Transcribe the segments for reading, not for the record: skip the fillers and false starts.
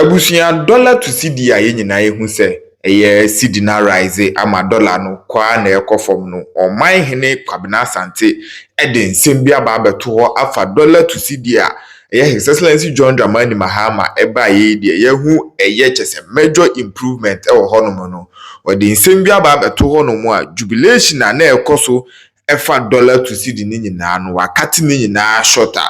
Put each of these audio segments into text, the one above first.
Abusuya dollar to CD a yenyina ehu se eye CD na rise ama dollar no kwa na ekofom no oman hene Kwabena Asante de nsem bi aba abeto ho afa dollar to CD a eye His Excellency John Dramani Mahama eba ye de yehu eye chese major improvement e wo hono no odi nsem bi aba abeto ho no mu a jubilation na ekoso efa dollar to CD ni nyina no wakati ni nyina shorter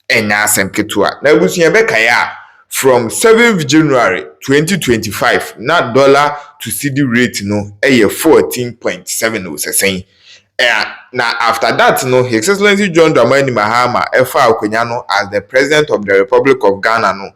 enya asem ketua na abusuya beka ya from 7th January 2025 na dollar to CD rate no 14.7 o sesen na after that no His Excellency John Dramani Mahama efa akonya no as the President of the Republic of Ghana no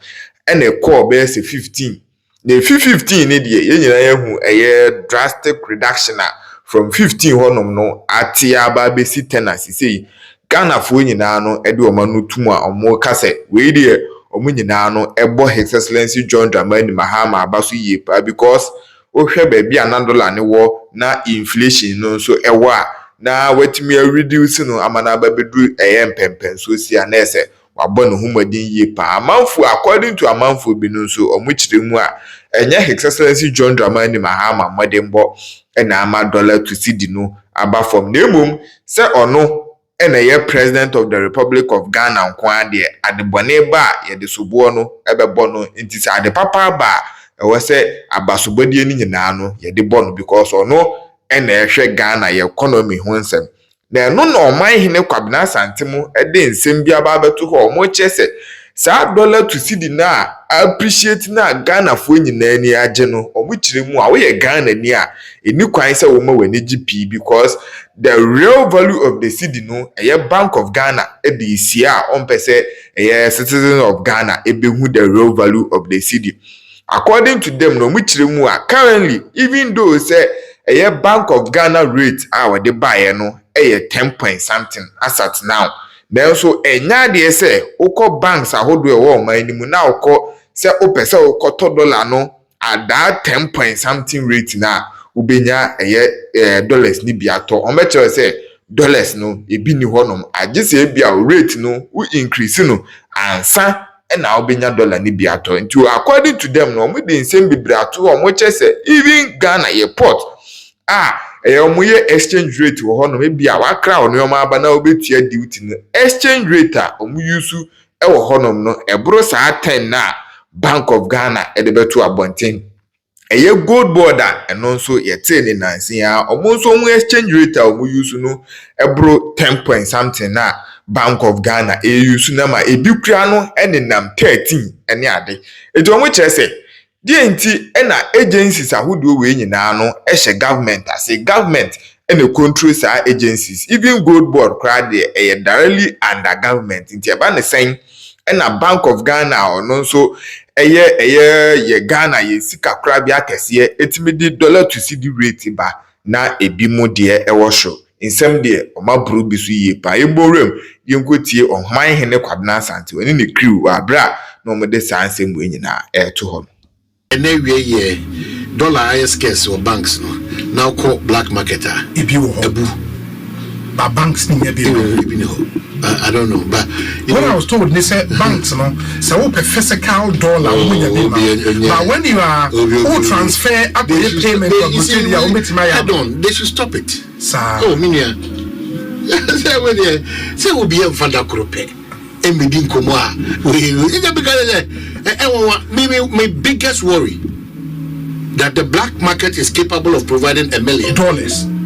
and a core base 15 na 15 ne de yenyina yehu drastic reduction from 15 honom no atia ba besi 10 asisi Ghana fo nyina no ede o manu tumu a omo kase we de omunyina no ebo His Excellency John Dramani Mahama abaso yie pa because ohwe ba bia na dollar ne wo na inflation no so ewa na watimi reduce no amana babedru empempen so sia na ese wabọ no humadin yie pa amanfo according to amanfo bi no so omuchiremu a enye His Excellency John Dramani Mahama modembo na ama dollar to CD no aba from nemum se ono ena ye President of the Republic of Ghana nkwa de adebone ba ye de sobo no ebebo no nti se ade papa ba ewo se abasobodie ni nyina no ye de bo no because ono ena ehwe Ghana ye economy ho nsem na no no oman hene Kwabena Asante mu ede nsem bi aba beto ho mo chese sa dollar to CD na appreciate na Ghana fo nyina ni age no omuchiremu a wo ye Ghana ni a eni kwan se wo ma wani GP because the real value of the CD no Bank of Ghana the isia ompese citizen of Ghana ebehu the real value of the CD according to them no muchiremu a currently even though say Bank of Ghana rate we dey buy no 10 point something as at now then so enya de say ukọ banks ahodo e wo man ni mu na ukọ say opese ukọ $1 no at that 10 point something rate na ubenya dollars ni biato o meche say dollars no ebi ni honom agese bia rate no u increase no ansa na ubenya dollar ni biato nti according to them no mo dey nsem bibrato o mo che say even Ghana airport omuye exchange rate wo hono mebi a wakra onoma aba na obetua duty no exchange rate a omu use wo honom no ebro saa 10 na Bank of Ghana edebeto abonten gold border eno nso yete ni nansi ya omu nso omu exchange rate a omu use no ebro 10 point something na Bank of Ghana use na ma ebikura no enenam 13 ene ade ejo omu chese DNT ena agencies ahodo we nyina no ehye government as a government ena control sa agencies even gold board crowd directly under government nti eba ne sen ena Bank of Ghana ono so ye Ghana ye sika kra bia kese etimidi dollar to CD rate ba na ebi mo de ewo show insem de omaburu bi so yie pa eborem yenkotie ohman hene Kwabena Asante oni ne crew abra no mo de sansem we nyina to ho. And every year, dollar is scarce or banks no now call black marketer. If you ebu, but banks ni ebi. I don't know, but when I was told they said banks no, so open physical dollar. But when you are who transfer up the payment of the they should stop it. Sir. Oh, minia. Say will be a funda group. Emidin komoa. My biggest worry that the black market is capable of providing $1 million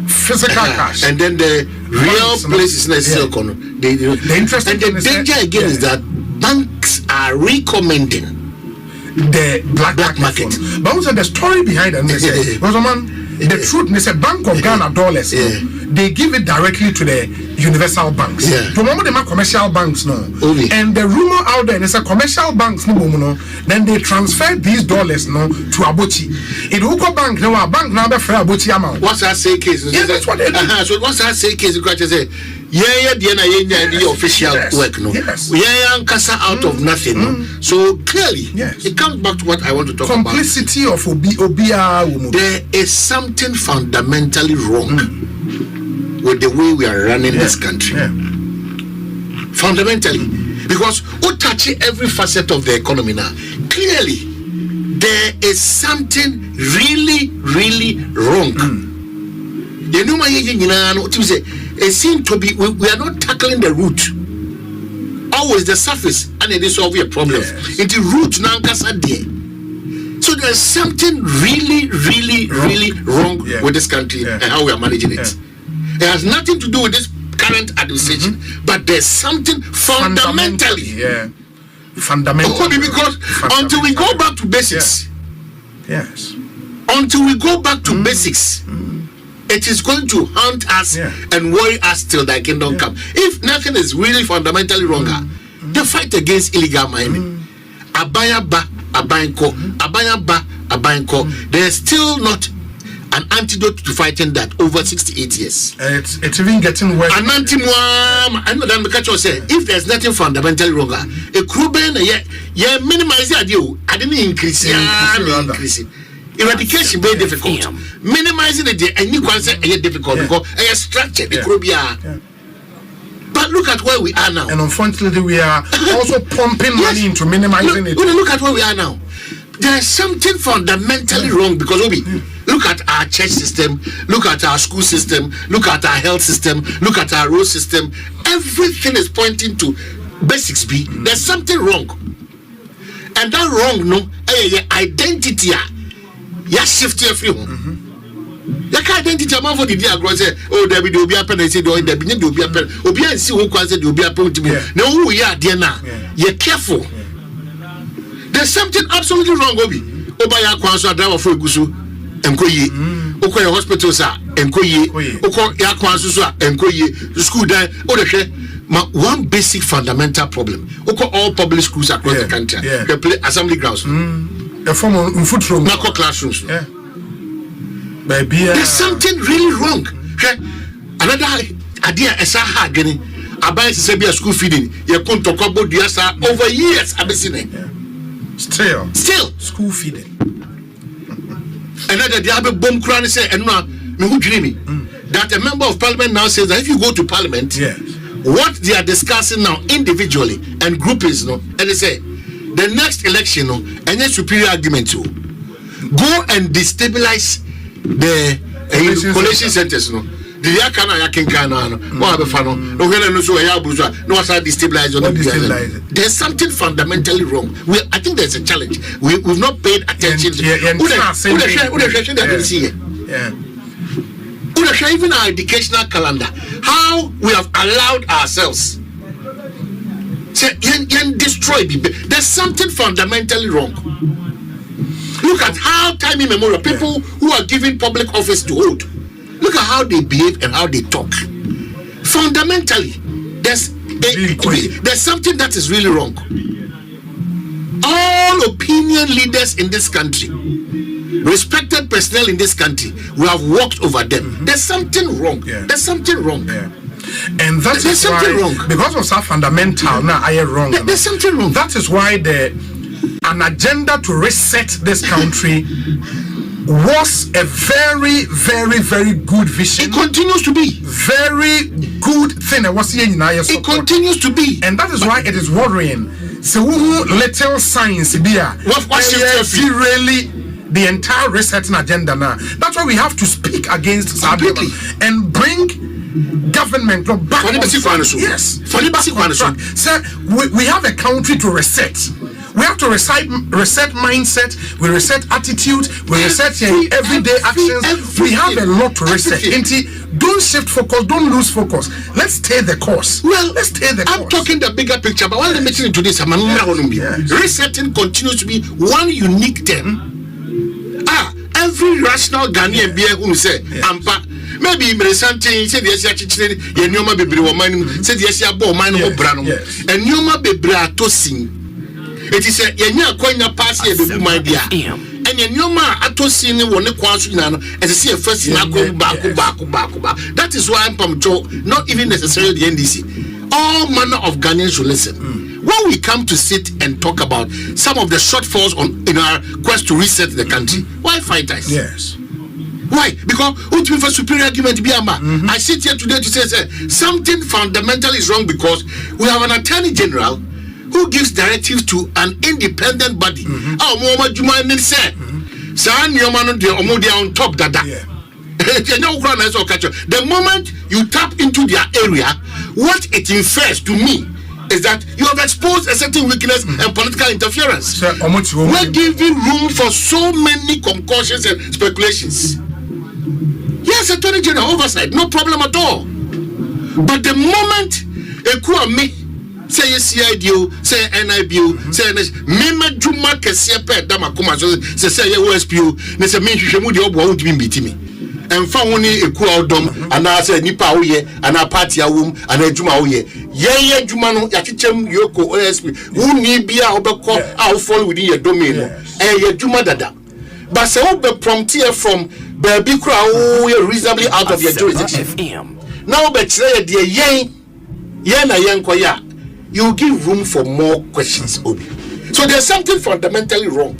physical cash, and then the real places in the silicon. The interest and the danger again is that banks are recommending the black market. But also the story behind it, the truth, they say Bank of Ghana dollars, they give it directly to the universal banks. Remember the commercial banks now. And the rumor out there, they say commercial banks no, then they transfer these dollars no to Abochi. In Uko Bank, no, a bank now for Abochi amount. What's that say case? Yes, that's what they do. So what's that say case? You got to say, the official work, no. Kasa out of nothing. No? So clearly, it comes back to what I want to talk complicity about. Complicity of Obia. There is something fundamentally wrong with the way we are running this country. Fundamentally. Because we touch every facet of the economy now. Clearly, there is something really, really wrong. You know my it seems to be we are not tackling the root. Always the surface and it is solve your problems. It's the root now. So there's something really, really, really wrong with this country and how we are managing it. It has nothing to do with this current administration, but there's something fundamentally. Fundamentally. Because until we go back to basics, until we go back to basics, it is going to haunt us and worry us till thy kingdom come. If nothing is really fundamentally wrong, the fight against illegal mining, Abayaba, Abayako, there's still not an antidote to fighting that over 68 years. It's even getting worse. I know that because say if there's nothing fundamentally wrong, a crew band, minimize the idea. I didn't increase it. Eradication very difficult. Minimizing it and you can say difficult because a structure the crew But look at where we are now. And unfortunately we are also pumping money into minimizing it. Look at where we are now. There is something fundamentally wrong because look at our church system, look at our school system, look at our health system, look at our road system. Everything is pointing to basics B. There's something wrong. And that wrong, identity, shift every home. Your identity among for the diagram say, oh, there will be a pen and say, oh, there will be a pen. Obi and see who can say, there will be a pen to me. No, who we are, dear now. You're careful. There's something absolutely wrong, Obi. Obaya Kwanso, driver for Gusu, and Koye. Okoye hospital, sir, and Koye. Okoya Kwanso, and Koye. The school die. One basic fundamental problem. All public schools across the country. They play assembly grounds. A form of foot room. Not classrooms. There's something really wrong. Another idea is a hard getting. Abai said be a school feeding. You couldn't talk about the answer over years. I've been seeing Still school feeding. Another the other bomb crying say, and now me who dreamy that a member of parliament now says that if you go to parliament, what they are discussing now individually and groupings, and they say the next election, and a superior argument to go and destabilize the collation centers. The yakana yakinkana no abefano no hwele no so ya buza no wasa destabilize on. There's something fundamentally wrong. I think there's a challenge. We've not paid attention to even our educational calendar, how we have allowed ourselves to destroy. There's something fundamentally wrong. Look at how time immemorial people who are given public office to hold, look at how they behave and how they talk. Fundamentally, there's something that is really wrong. All opinion leaders in this country, respected personnel in this country, we have walked over them. There's something wrong. There's something wrong. And that is why, wrong. Because of some fundamental, now I am wrong. There's something wrong. That is why an agenda to reset this country was a very, very, very good vision. It continues to be. Very good thing. It continues to be. And that is why it is worrying. So little science there. Really the entire resetting agenda now. That's why we have to speak against Sabila and bring government back on track. Yes. So we have a country to reset. We have to reset mindset, we reset attitude, we reset everyday actions. We have a lot to reset. Don't shift focus, don't lose focus. Let's stay the course. Let's stay the course. I'm talking the bigger picture, but while I'm mentioning to this, resetting continues to be one unique term. Every rational Ghanaian being who say, maybe something said yes, Yanyoma Bibri woman said yes, Mine and Yoma Bibra Tosin. It is a Yanya Koina pass here, the my dear. And Yanyoma Atosin won a question and see a first back. That is why I'm from Joe, not even necessarily the NDC. All manner of Ghanaians should listen. When we come to sit and talk about some of the shortfalls in our quest to reset the country, why fight us? Yes. Why? Because ultimately for superior argument be I sit here today to say something fundamental is wrong because we have an attorney general who who gives directives to an independent body. They on top that. The moment you tap into their area, what it infers to me is that you have exposed a certain weakness and political interference. We're giving room for so many concussions and speculations. Yes, Attorney General oversight, no problem at all. But the moment a me say CIDO, say NIBO, say Mema Juma Kesiape Damakuma, say OSPO, they say me won't be beating me. And found a cool dom, and I said Nipa Oye, and a party a womb, and a Juma Oye. Ye Jumano, Yakichem, Yoko, OSP, who need be our I'll fall within your domain, and your Juma Dada. But say, be promptier from Baby Crow, you're reasonably out of your jurisdiction. Now, but say, dear Yana Yankoya, you give room for more questions, Obi. So there's something fundamentally wrong.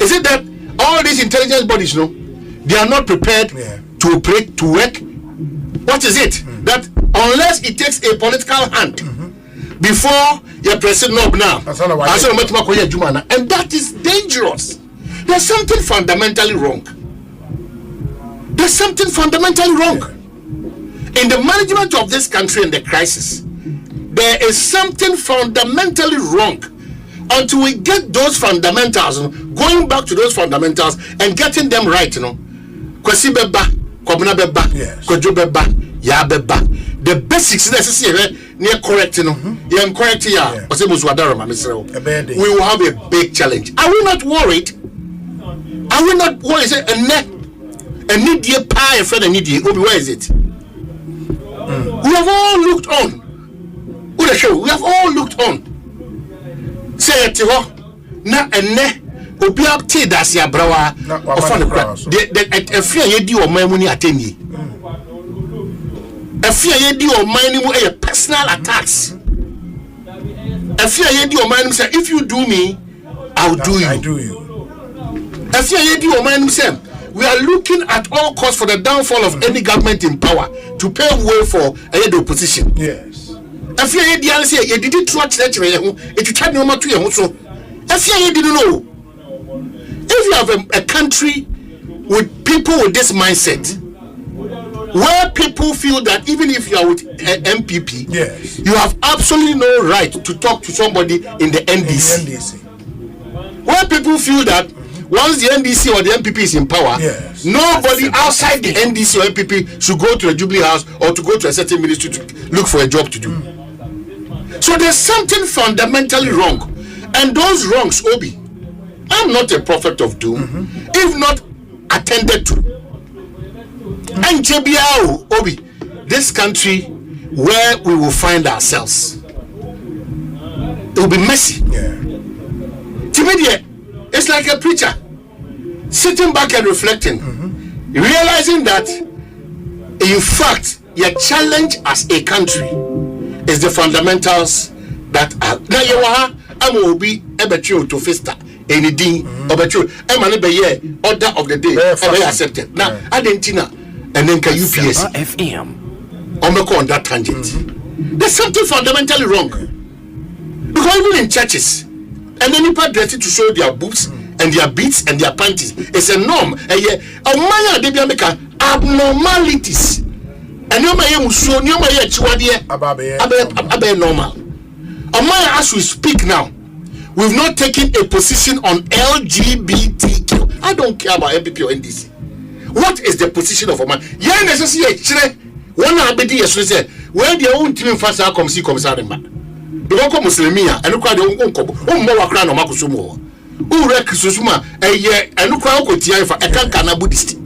Is it that all these intelligence bodies, they are not prepared to operate, to work? What is it? That unless it takes a political hand before you're pressing knob now, and that is dangerous. There's something fundamentally wrong. There's something fundamentally wrong. In the management of this country and the crisis, there is something fundamentally wrong. Until we get those fundamentals, going back to those fundamentals and getting them right, Kwesi beba, Kwabena beba, Kojo beba, Ya beba. The basics necessary near correct, you am correct here. We will have a big challenge. Are we not worried? Are we not worried? Say a need dear pie friend and need where is it? We have all looked on. Who the show? We have all looked on. Say it na ene obi up tea that's ya brawa the fear ye di o man muni ateni a fear ye di o man mu a personal attacks a fear ye di o man say if you do me I'll do you a fear ye di o man say we are looking at all costs for the downfall of any government in power to pave way for the opposition. Yes. If you say you didn't trust that it tried no matter to so if you didn't know, if you have a country with people with this mindset, where people feel that even if you are with MPP, you have absolutely no right to talk to somebody in the NDC. Where people feel that once the NDC or the MPP is in power, nobody outside the NDC or MPP should go to a Jubilee House or to go to a certain ministry to look for a job to do. So there's something fundamentally wrong. And those wrongs, Obi, I'm not a prophet of doom, if not attended to. And JBL, Obi, this country where we will find ourselves, it will be messy. It's like a preacher sitting back and reflecting, realizing that in fact your challenge as a country is the fundamentals that are amobi ebetrio to festa anything obetrio emane be ye order of the day be accepted now adentina and then can UPS FM on that tangent. There's something fundamentally wrong, because even in churches and then people dressing to show their boobs and their beats and their panties, it's a norm. And they make abnormalities. And you may so you may abe normal. As we speak now, we've not taken a position on LGBTQ. I don't care about MPP or NDC. What is the position of a man? Yeah, necessary. One abedi yesterday where their own team first come see commissariat. Because Muslimia and look at the more crown of Makusumo. Who wreck Susuma a year and look out with Tia for a Kankana Buddhist.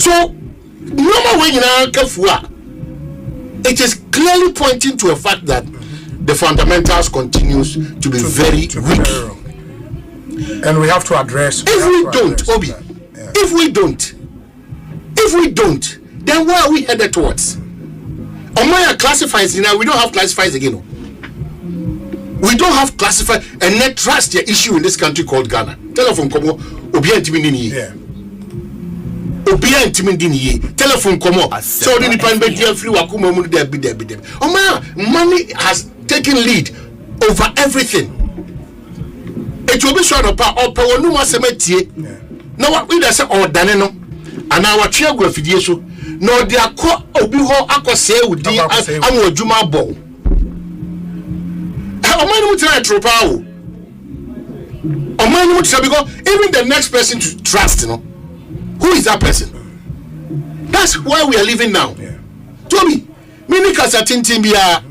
So, no more way in our Kafua. It is clearly pointing to a fact that the fundamentals continues to be very weak. And we have to address. If we don't, then where are we headed towards? Omaya classifies now, we don't have classifiers again. We don't have classified and net trust the issue in this country called Ghana. Telephone komo obi antimini telephone komo so the pan be free wakuma mu there be money has taken lead over everything. It will be sure of power no more cemetery. No what we say or daneno and our geography so no they are called obi ho akose udi am juma bo. Omani mu try tropa o. Omani mu try because even the next person to trust, you know, who is that person? That's where we are living now. Toby, mini kasa tintin bia